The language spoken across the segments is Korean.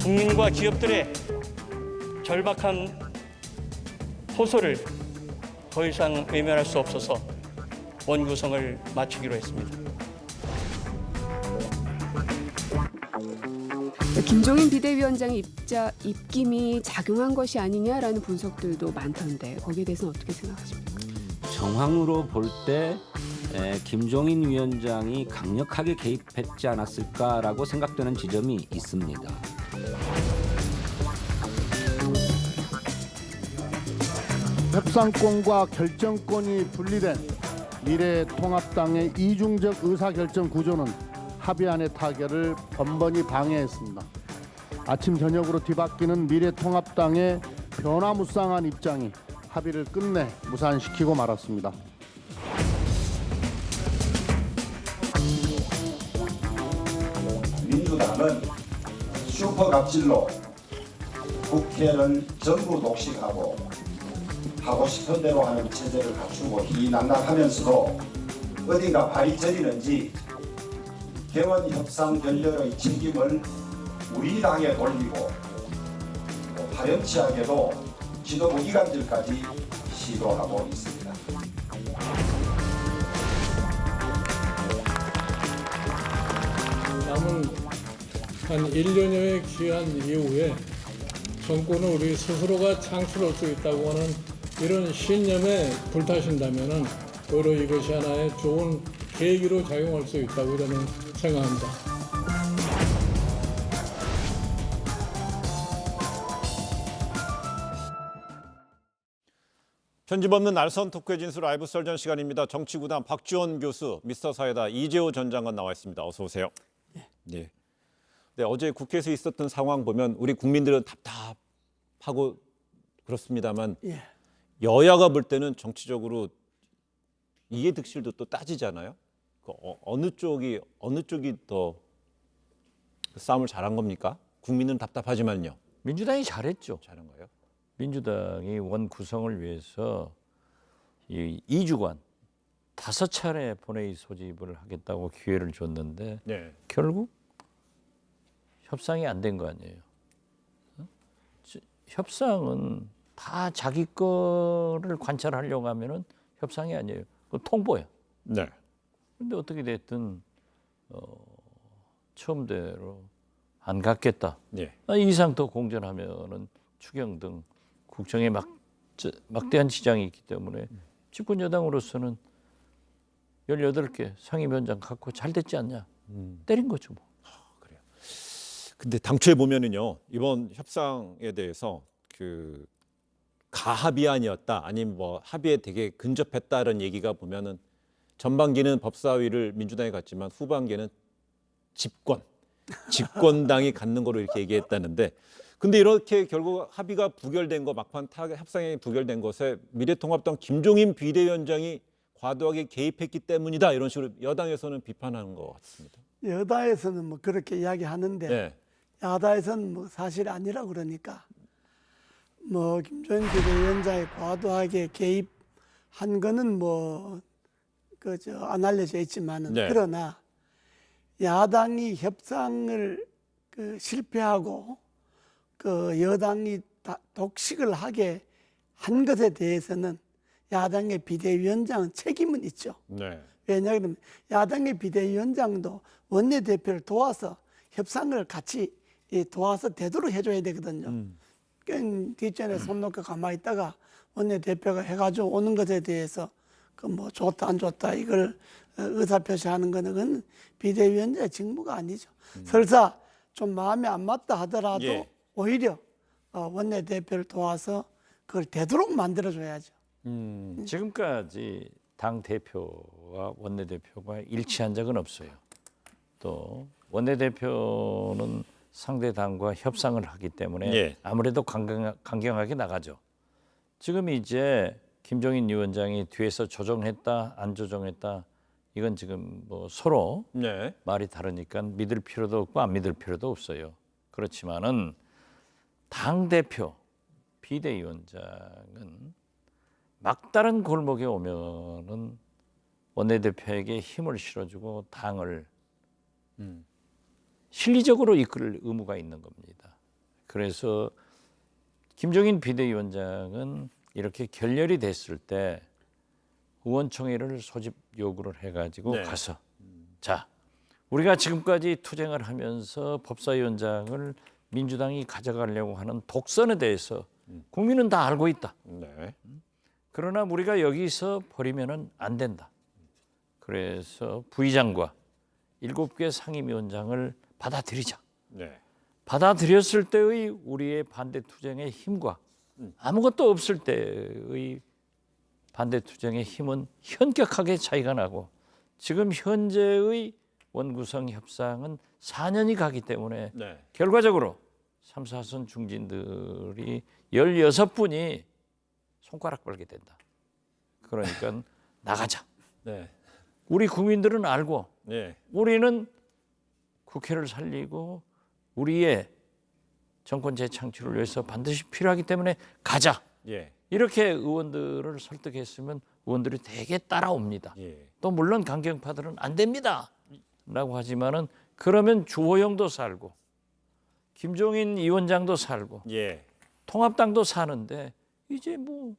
국민과 기업들의 절박한 호소를 더 이상 외면할 수 없어서 원구성을 마치기로 했습니다. 김종인 비대위원장의 입김이 작용한 것이 아니냐라는 분석들도 많던데 거기에 대해서는 어떻게 생각하십니까? 정황으로 볼 때 김종인 위원장이 강력하게 개입했지 않았을까라고 생각되는 지점이 있습니다. 협상권과 결정권이 분리된 미래통합당의 이중적 의사결정 구조는 합의안의 타결을 번번이 방해했습니다. 아침 저녁으로 뒤바뀌는 미래통합당의 변화무쌍한 입장이 합의를 끝내 무산시키고 말았습니다. 민주당은 슈퍼갑질로 국회를 전부 독식하고 하고 싶은 대로 하는 체제를 갖추고 희낭락하면서도 어딘가 발이 저리는지 개원 협상 결렬의 책임을 우리 당에 돌리고 파렴치하게도 지도부 이간질까지 시도하고 있습니다. 남은 한 1년여의 기한 이후에 정권을 우리 스스로가 창출할 수 있다고 하는 이런 신념에 불타신다면 오히려 이것이 하나의 좋은 계기로 작용할 수 있다고 저는 생각합니다. 편집 없는 날선 토크의 진수 라이브 썰전 시간입니다. 정치구단 박지원 교수, 미스터 사회다 이재호 전 장관 나와 있습니다. 어서 오세요. 네. 네, 어제 국회에서 있었던 상황 보면 우리 국민들은 답답하고 그렇습니다만 여야가 볼 때는 정치적으로 이해득실도 또 따지잖아요. 어느 쪽이 더 싸움을 잘한 겁니까? 국민은 답답하지만요. 민주당이 잘했죠. 잘한 거예요? 민주당이 원 구성을 위해서 이 2주간 5차례 본회의 소집을 하겠다고 기회를 줬는데 네. 결국 협상이 안 된 거 아니에요. 협상은 다 자기 거를 관찰하려고 하면은 협상이 아니에요. 그 통보야. 네. 근데 어떻게 됐든 처음대로 안 갖겠다. 네. 이 이상 더 공전하면은 추경 등 국정에 막대한 지장이 있기 때문에 집권 여당으로서는 18개 상임위원장 갖고 잘 됐지 않냐. 때린 거죠 뭐. 그래요. 근데 당초에 보면은요, 이번 협상에 대해서 그 가합의안이었다, 아니면 뭐 합의에 되게 근접했다는 얘기가 보면은 전반기는 법사위를 민주당이 갔지만 후반기에는 집권당이 갖는 거로 이렇게 얘기했다는데, 근데 이렇게 결국 합의가 부결된 거, 막판 협상이 부결된 것에 미래통합당 김종인 비대위원장이 과도하게 개입했기 때문이다, 이런 식으로 여당에서는 비판하는 것 같습니다. 여당에서는 뭐 그렇게 이야기하는데 네. 야당에서는 뭐 사실 아니라 그러니까 뭐 김종인 비대위원장이 과도하게 개입한 거는 뭐 그저 안 알려져 있지만은 네. 그러나 야당이 협상을 실패하고 여당이 독식을 하게 한 것에 대해서는 야당의 비대위원장은 책임은 있죠. 네. 왜냐하면 야당의 비대위원장도 원내대표를 도와서 협상을 같이 도와서 되도록 해줘야 되거든요. 뒷전에 손 놓고 가만히 있다가 원내대표가 해가지고 오는 것에 대해서 그 뭐 좋다 안 좋다 이걸 의사표시하는 거는 그건 비대위원장의 직무가 아니죠. 설사 좀 마음에 안 맞다 하더라도 예. 오히려 원내대표를 도와서 그걸 되도록 만들어줘야죠. 지금까지 당 대표와 원내대표가 일치한 적은 없어요. 또 원내대표는 상대 당과 협상을 하기 때문에 예. 아무래도 강경하게 나가죠. 지금 이제 김종인 위원장이 뒤에서 조정했다 안 조정했다, 이건 지금 뭐 서로 네. 말이 다르니까 믿을 필요도 없고 안 믿을 필요도 없어요. 그렇지만은 당 대표 비대위원장은 막다른 골목에 오면은 원내대표에게 힘을 실어주고 당을 실리적으로 이끌 의무가 있는 겁니다. 그래서 김종인 비대위원장은 이렇게 결렬이 됐을 때 의원총회를 소집 요구를 해가지고 네. 가서 자 우리가 지금까지 투쟁을 하면서 법사위원장을 민주당이 가져가려고 하는 독선에 대해서 국민은 다 알고 있다. 네. 그러나 우리가 여기서 버리면은 안 된다. 그래서 부의장과 7개 상임위원장을 받아들이자. 네. 받아들였을 때의 우리의 반대 투쟁의 힘과 아무것도 없을 때의 반대 투쟁의 힘은 현격하게 차이가 나고 지금 현재의 원구성 협상은 4년이 가기 때문에 네. 결과적으로 3, 4선 중진들이 16분이 손가락 벌게 된다. 그러니까 나가자. 네. 우리 국민들은 알고 네. 우리는 국회를 살리고 우리의 정권 재창출을 위해서 반드시 필요하기 때문에 가자. 예. 이렇게 의원들을 설득했으면 의원들이 되게 따라옵니다. 예. 또 물론 강경파들은 안 됩니다. 라고 하지만은 그러면 주호영도 살고 김종인 위원장도 살고 예. 통합당도 사는데 이제 뭐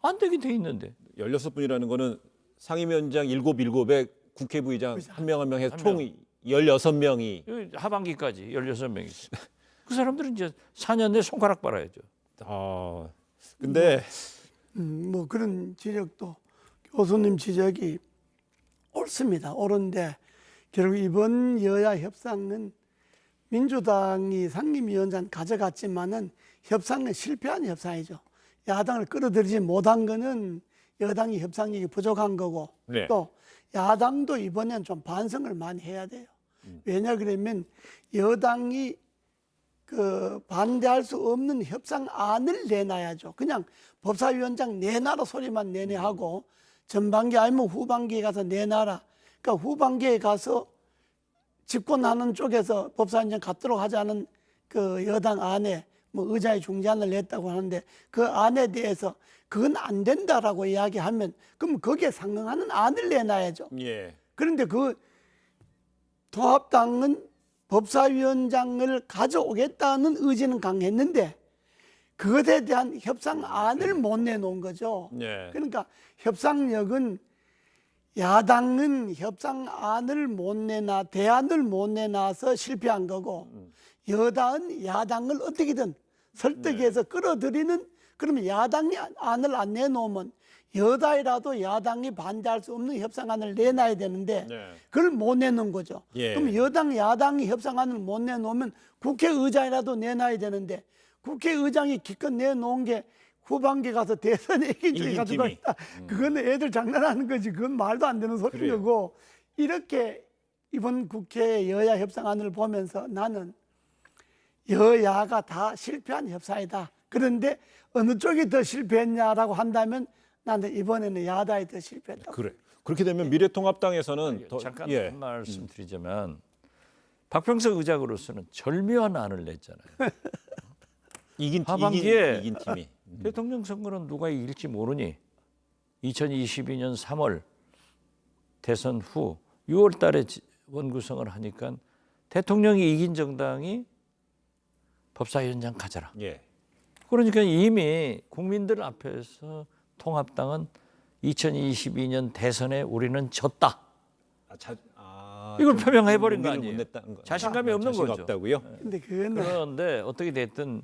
안 되게 돼 있는데 16분이라는 거는 상임위원장 7에 국회 부의장 한 명 한 명 해서 한 총 명. 16명이 하반기까지 16명이 그 사람들은 이제 4년 내 손가락 빨아야죠. 근데 뭐 그런 지적도 교수님 지적이 옳습니다. 옳은데 결국 이번 여야 협상은 민주당이 상임위원장 가져갔지만은 협상은 실패한 협상이죠. 야당을 끌어들이지 못한 거는 여당이 협상력이 부족한 거고 네. 또 야당도 이번엔 좀 반성을 많이 해야 돼요. 왜냐 그러면 여당이 그 반대할 수 없는 협상안을 내놔야죠. 그냥 법사위원장 내놔라 소리만 내내 하고 전반기 아니면 후반기에 가서 내놔라. 그러니까 후반기에 가서 집권하는 쪽에서 법사위원장 갖도록 하자는 그 여당 안에 뭐 의자의 중재안을 냈다고 하는데 그 안에 대해서 그건 안 된다라고 이야기하면 그럼 거기에 상응하는 안을 내놔야죠. 예. 그런데 그 통합당은 법사위원장을 가져오겠다는 의지는 강했는데 그것에 대한 협상안을 못 내놓은 거죠. 네. 그러니까 협상력은 야당은 협상안을 못 내놔 대안을 못 내놔서 실패한 거고 여당은 야당을 어떻게든 설득해서 끌어들이는 그러면 야당이 안을 안 내놓으면 여당이라도 야당이 반대할 수 없는 협상안을 내놔야 되는데 네. 그걸 못 내놓은 거죠. 예. 그럼 여당 야당이 협상안을 못 내놓으면 국회의장이라도 내놔야 되는데 국회의장이 기껏 내놓은 게 후반기 가서 대선에 이긴 쪽이 이긴 가지고 팀이. 있다. 그거는 애들 장난하는 거지. 그건 말도 안 되는 소리인 그래요. 거고 이렇게 이번 국회 여야 협상안을 보면서 나는 여야가 다 실패한 협상이다. 그런데 어느 쪽이 더 실패했냐라고 한다면 나는 이번에는 야당이 더 실패했다. 그래. 그렇게 되면 미래통합당에서는 더 잠깐 예. 한 말씀 드리자면 박병석 의장으로서는 절묘한 안을 냈잖아요. 하반기에 이긴 팀이. 대통령 선거는 누가 이길지 모르니 2022년 3월 대선 후 6월 달에 원구성을 하니까 대통령이 이긴 정당이 법사위원장 가져라. 예. 그러니까 이미 국민들 앞에서 통합당은 2022년 대선에 우리는 졌다. 이걸 표명해버린 거 아니에요. 자신감이 없는 거죠. 없다고요? 근데 그거는 그런데 어떻게 됐든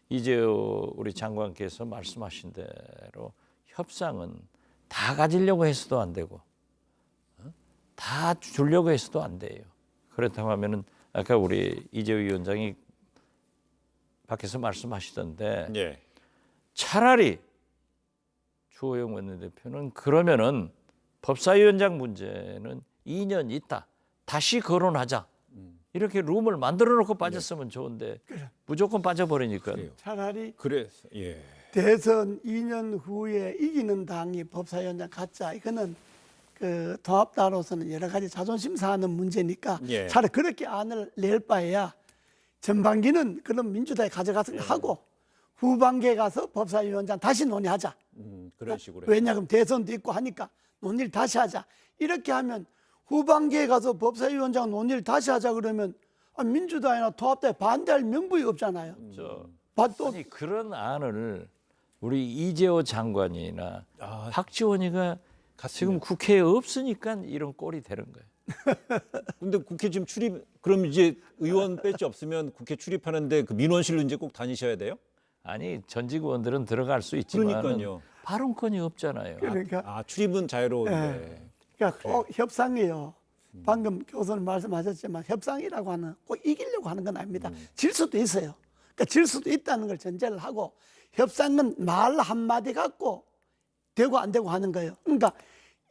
이재호 우리 장관께서 말씀하신 대로 협상은 다 가지려고 해서도 안 되고 다 주려고 해서도 안 돼요. 그렇다고 하면은 아까 우리 이재호 위원장이 밖에서 말씀하시던데 예. 차라리 주호영 원내대표는 그러면은 법사위원장 문제는 2년 있다 다시 거론하자 이렇게 룸을 만들어 놓고 빠졌으면 좋은데 무조건 빠져버리니까 차라리 그래서 예. 대선 2년 후에 이기는 당이 법사위원장 갖자. 이거는 그 통합당으로서는 여러 가지 자존심 상하는 문제니까 예. 차라리 그렇게 안을 낼 바에야 전반기는 그럼 민주당이 가져가서 하고 후반기에 가서 법사위원장 다시 논의하자. 그런 식으로. 왜냐 그럼 대선도 있고 하니까 논의를 다시 하자. 이렇게 하면 후반기에 가서 법사위원장 논의를 다시 하자 그러면 민주당이나 통합당에 반대할 명분이 없잖아요. 또 아니 그런 안을 우리 이재호 장관이나 박지원이가 지금 국회에 없으니까 이런 꼴이 되는 거예요. 근데 국회 지금 그럼 이제 의원 배지 없으면 국회 출입하는데 그 민원실로 이제 꼭 다니셔야 돼요? 아니 전직 의원들은 들어갈 수 있지만 그러니까요. 발언권이 없잖아요. 그러니까 출입은 자유로운데. 그러니까 꼭 협상이에요. 방금 교수님 말씀하셨지만 협상이라고 하는 꼭 이기려고 하는 건 아닙니다. 질 수도 있어요. 그러니까 질 수도 있다는 걸 전제를 하고 협상은 말 한마디 갖고 되고 안 되고 하는 거예요. 그러니까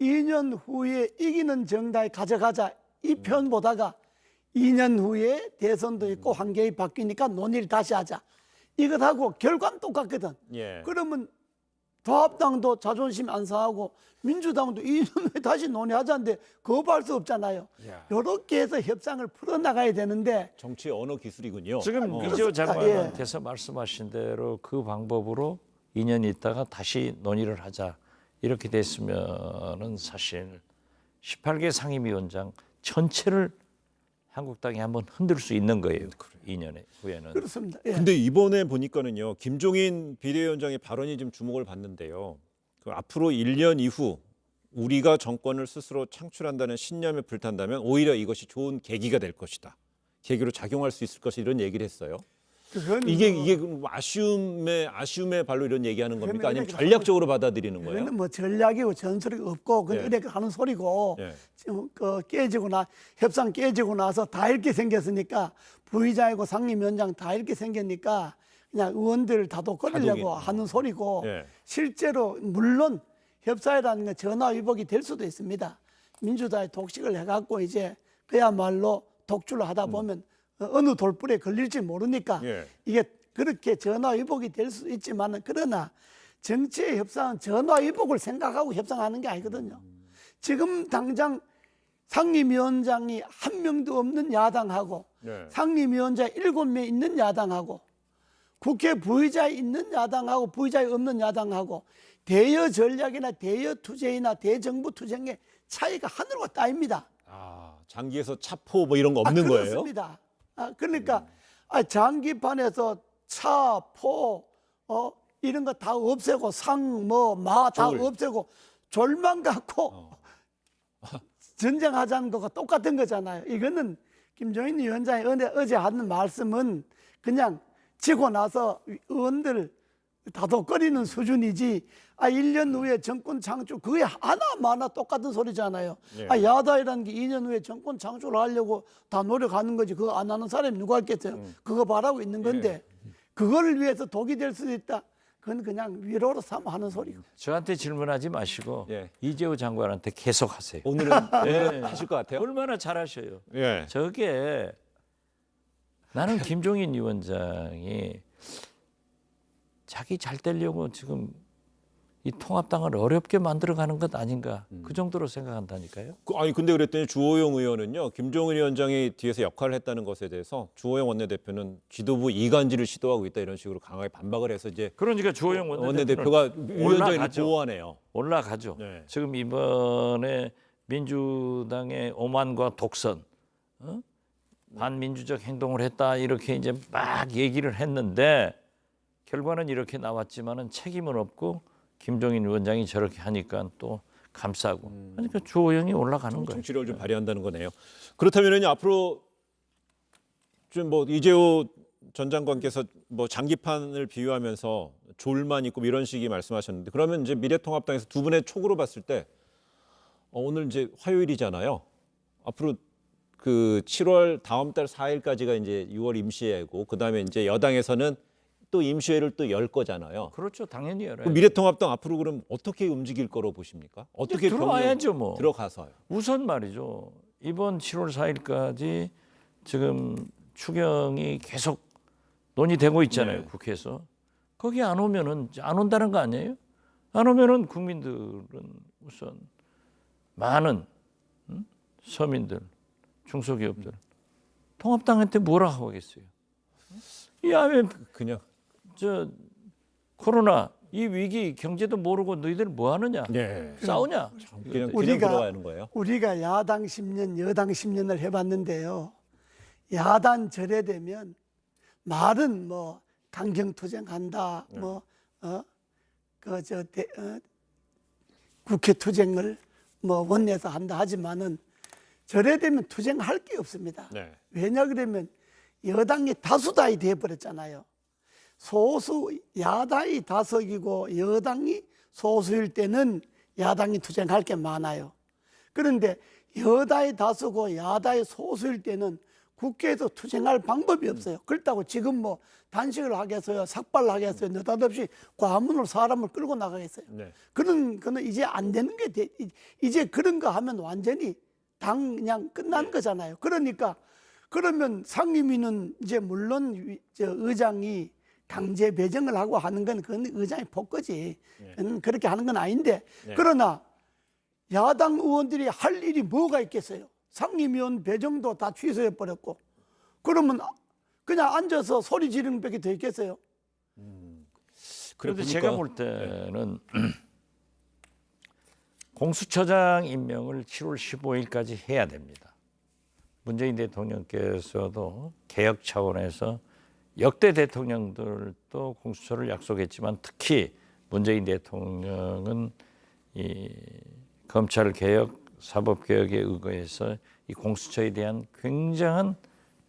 2년 후에 이기는 정당이 가져가자 이 표현 보다가 2년 후에 대선도 있고 환경이 바뀌니까 논의를 다시 하자. 이것하고 결과는 똑같거든. 예. 그러면 통합당도 자존심 안 상하고 민주당도 2년 후에 다시 논의하자는데 거부할 수 없잖아요. 이렇게 해서 협상을 풀어나가야 되는데 정치의 언어 기술이군요. 지금 이재호 장관한테서 말씀하신 대로 그 방법으로 2년 있다가 다시 논의를 하자 이렇게 됐으면은 사실 18개 상임위원장 전체를 한국당이 한번 흔들 수 있는 거예요. 2년 후에는. 그렇습니다. 예. 근데 이번에 보니까는요, 김종인 비대위원장의 발언이 좀 주목을 받는데요. 그 앞으로 1년 이후 우리가 정권을 스스로 창출한다는 신념에 불탄다면 오히려 이것이 좋은 계기가 될 것이다. 계기로 작용할 수 있을 것이 이런 얘기를 했어요. 이게 아쉬움의 발로 이런 얘기하는 겁니까? 아니면 전략적으로 받아들이는 거예요? 그거는 뭐 전략이고 전술이 없고 그건 이렇게 하는 소리고 협상 깨지고 나서 다 이렇게 생겼으니까 부의장이고 상임위원장 다 이렇게 생겼니까 그냥 의원들을 다독거리려고 하는 소리고 실제로 물론 협상이라는 건 전화위복이 될 수도 있습니다. 민주당이 독식을 해갖고 이제 그야말로 독주를 하다 보면 어느 돌불에 걸릴지 모르니까 이게 그렇게 전화위복이 될 수 있지만 그러나 정치의 협상은 전화위복을 생각하고 협상하는 게 아니거든요. 지금 당장 상임위원장이 한 명도 없는 야당하고 상임위원장 7명 있는 야당하고 국회 부의장이 있는 야당하고 부의장이 없는 야당하고 대여 전략이나 대여 투쟁이나 대정부 투쟁의 차이가 하늘과 땅입니다. 장기에서 차포 뭐 이런 거 없는 거예요? 그렇습니다. 그러니까 장기판에서 차, 포, 이런 거 다 없애고 상, 마 다 없애고 졸만 갖고 전쟁하자는 거가 똑같은 거잖아요. 이거는 김종인 위원장이 어제 하는 말씀은 그냥 지고 나서 의원들 다독거리는 수준이지 1년 후에 정권 창출 그게 하나마나 똑같은 소리잖아요. 야당이라는 게 2년 후에 정권 창출을 하려고 다 노력하는 거지 그거 안 하는 사람이 누가 있겠어요. 그거 바라고 있는 건데 그걸 위해서 독이 될 수도 있다. 그건 그냥 위로로 삼아 하는 소리고. 저한테 질문하지 마시고 이재호 장관한테 계속 하세요. 오늘은 하실 것 같아요? 얼마나 잘하셔요. 저게 나는 김종인 위원장이 자기 잘 되려고 지금 이 통합당을 어렵게 만들어가는 것 아닌가 그 정도로 생각한다니까요. 아니 근데 그랬더니 주호영 의원은요, 김종인 위원장이 뒤에서 역할을 했다는 것에 대해서 주호영 원내대표는 지도부 이간질을 시도하고 있다 이런 식으로 강하게 반박을 해서 이제 그러니까 주호영 원내대표가 위원장을 보호하네요. 올라가죠. 지금 이번에 민주당의 오만과 독선, 반민주적 행동을 했다 이렇게 이제 막 얘기를 했는데 결과는 이렇게 나왔지만은 책임은 없고. 김종인 위원장이 저렇게 하니까 또 감싸고 그러니까 주호영이 올라가는 거예요. 정치력을 좀 발휘한다는 거네요. 그렇다면요 앞으로 좀 뭐 이재호 전 장관께서 뭐 장기판을 비유하면서 졸만 있고 이런 식의 말씀하셨는데 그러면 이제 미래통합당에서 두 분의 촉으로 봤을 때 오늘 이제 화요일이잖아요. 앞으로 그 7월 다음 달 4일까지가 이제 6월 임시회고 그다음에 이제 여당에서는 또 임시회를 또 열 거잖아요. 그렇죠, 당연히 열어요. 미래통합당 앞으로 그럼 어떻게 움직일 거로 보십니까? 어떻게 들어와야죠, 뭐. 들어가서요. 우선 말이죠. 이번 7월 4일까지 지금 추경이 계속 논의되고 있잖아요, 국회에서. 거기 안 오면은 안 온다는 거 아니에요? 안 오면은 국민들은 우선 많은 서민들, 중소기업들 통합당한테 뭐라 하고 하겠어요? 야, 왜 그냥 코로나 이 위기 경제도 모르고 너희들 뭐 하느냐? 싸우냐? 그냥 들어가야 하는 거예요. 우리가 야당 10년, 여당 10년을 해봤는데요. 야단 절해되면 말은 뭐 강경투쟁한다, 국회 투쟁을 뭐 원내에서 한다 하지만은 절해되면 투쟁할 게 없습니다. 네. 왜냐 그러면 여당이 다수당이 돼버렸잖아요. 야당이 다석이고 여당이 소수일 때는 야당이 투쟁할 게 많아요. 그런데 여당이 다수고 야당이 소수일 때는 국회에서 투쟁할 방법이 없어요. 그렇다고 지금 뭐 단식을 하겠어요, 삭발하겠어요, 느닷없이 과문으로 사람을 끌고 나가겠어요. 네. 그런 거는 이제 안 되는 게 이제 그런 거 하면 완전히 그냥 끝난 거잖아요. 그러니까 그러면 상임위는 이제 물론 의장이 강제 배정을 하고 하는 건 그건 의장이 복거지. 그렇게 하는 건 아닌데 그러나 야당 의원들이 할 일이 뭐가 있겠어요? 상임위원 배정도 다 취소해 버렸고 그러면 그냥 앉아서 소리 지르는 밖에 더 있겠어요? 그런데 제가 볼 때는 공수처장 임명을 7월 15일까지 해야 됩니다. 문재인 대통령께서도 개혁 차원에서 역대 대통령들도 공수처를 약속했지만 특히 문재인 대통령은 이 검찰 개혁, 사법 개혁에 의거해서 이 공수처에 대한 굉장한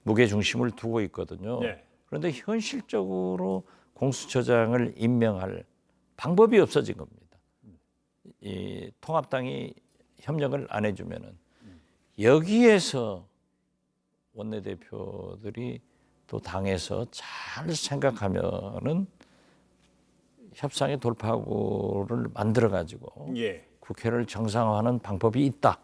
무게 중심을 두고 있거든요. 네. 그런데 현실적으로 공수처장을 임명할 방법이 없어진 겁니다. 이 통합당이 협력을 안 해주면은 여기에서 원내대표들이 또 당에서 잘 생각하면은 협상의 돌파구를 만들어 가지고 국회를 정상화하는 방법이 있다.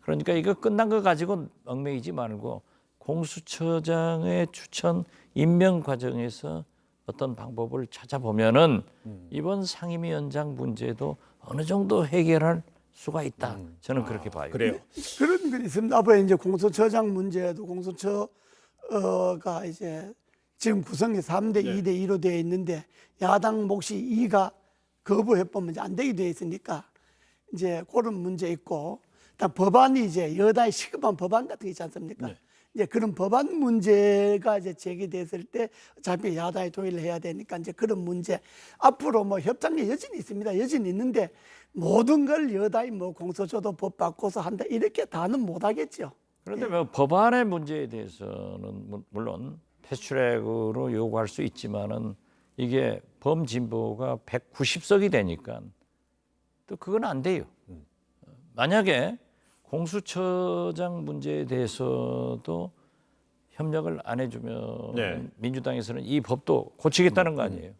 그러니까 이거 끝난 거 가지고 얽매이지 말고 공수처장의 추천 임명 과정에서 어떤 방법을 찾아보면은 이번 상임위원장 문제도 어느 정도 해결할 수가 있다. 저는 그렇게 봐요. 그래요. 그런 건 있습니다. 앞으로 이제 공수처장 문제도 공수처가 이제 지금 구성이 3대 2대 2로 되어 있는데 야당 몫이 2가 거부해보면 이제 안 되게 되어 있으니까 이제 그런 문제 있고 일단 법안이 이제 여당이 시급한 법안 같은 게 있지 않습니까? 이제 그런 법안 문제가 이제 제기됐을 때 어차피 야당이 동의를 해야 되니까 이제 그런 문제 앞으로 뭐 협상의 여진이 있습니다. 여진이 있는데 모든 걸 여당이 뭐 공수처도 법 바꿔서 한다 이렇게 다는 못 하겠죠. 그런데 뭐 법안의 문제에 대해서는 물론 패스트트랙으로 요구할 수 있지만은 이게 범진보가 190석이 되니까 또 그건 안 돼요. 만약에 공수처장 문제에 대해서도 협력을 안 해주면 민주당에서는 이 법도 고치겠다는 거 아니에요.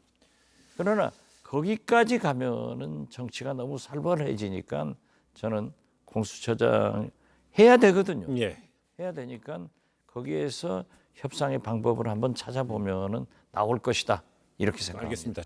그러나 거기까지 가면은 정치가 너무 살벌해지니까 저는 공수처장 해야 되거든요. 해야 되니까 거기에서 협상의 방법을 한번 찾아보면은 나올 것이다. 이렇게 생각합니다. 알겠습니다.